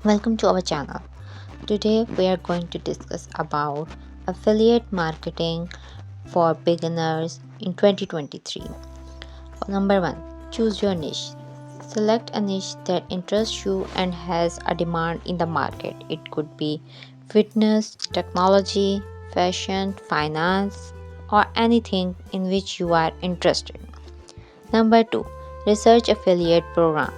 Welcome to our channel. Today we are going to discuss about affiliate marketing for beginners in 2023. Number 1, choose your niche. Select a niche that interests you and has a demand in the market. It could be fitness, technology, fashion, finance, or anything in which you are interested. Number 2, research affiliate program.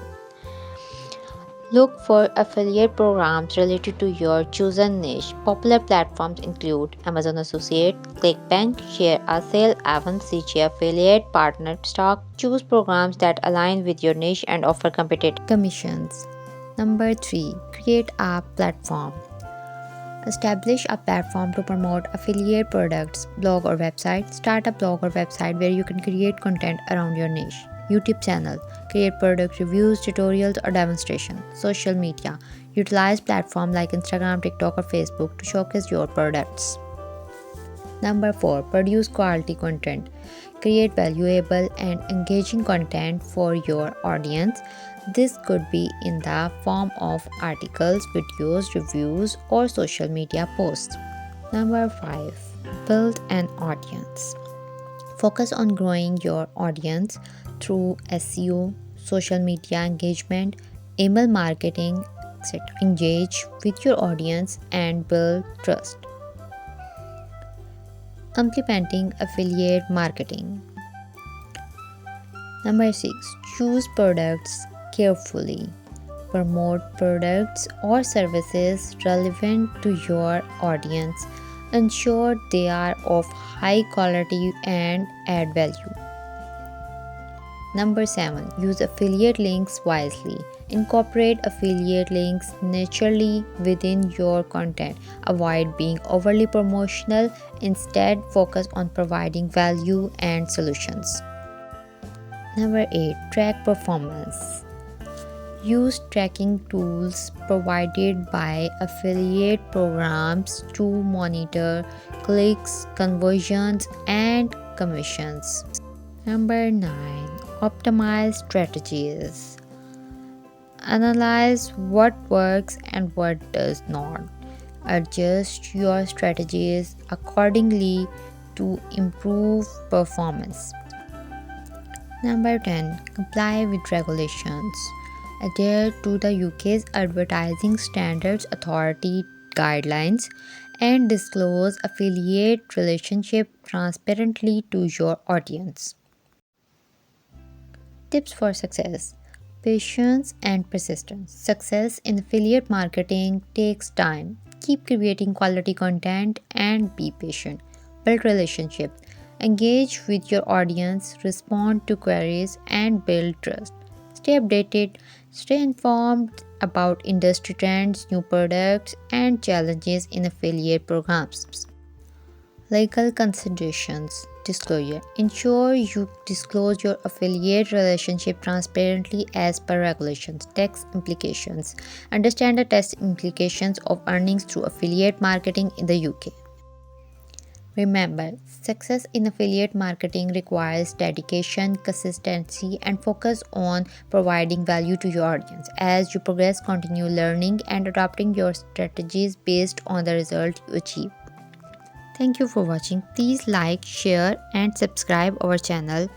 Look for affiliate programs related to your chosen niche. Popular platforms include Amazon Associate, ClickBank, Share a Sale, FMCG Affiliate, Partner Stock. Choose programs that align with your niche and offer competitive commissions. Number 3. Create a platform. Establish a platform to promote affiliate products, blog or website. Start a blog or website where you can create content around your niche. YouTube channel. Create product reviews, tutorials, or demonstrations. Social media. Utilize platforms like Instagram, TikTok, or Facebook to showcase your products. Number 4. Produce quality content. Create valuable and engaging content for your audience. This could be in the form of articles, videos, reviews, or social media posts. Number 5. Build an audience. Focus on growing your audience through SEO, social media engagement, email marketing, etc. Engage with your audience and build trust. Implementing affiliate marketing. Number 6. Choose products carefully. Promote products or services relevant to your audience. Ensure they are of high quality and add value. Number 7. Use affiliate links wisely. Incorporate affiliate links naturally within your content. Avoid being overly promotional. Instead, focus on providing value and solutions. Number 8. Track performance. Use tracking tools provided by affiliate programs to monitor clicks, conversions, and commissions. Number 9. Optimize strategies. Analyze what works and what does not. Adjust your strategies accordingly to improve performance. Number 10. Comply with regulations. Adhere to the UK's Advertising Standards Authority guidelines and disclose affiliate relationship transparently to your audience. Tips for success. Patience and persistence. Success in affiliate marketing takes time. Keep creating quality content and be patient. Build relationships. Engage with your audience, respond to queries, and build trust. Stay updated, stay informed about industry trends, new products, and challenges in affiliate programs. Legal considerations. Disclosure. Ensure you disclose your affiliate relationship transparently as per regulations. Tax implications. Understand the tax implications of earnings through affiliate marketing in the UK. Remember, success in affiliate marketing requires dedication, consistency, and focus on providing value to your audience. As you progress, continue learning and adapting your strategies based on the result you achieve. Thank you for watching. Please like, share, and subscribe our channel.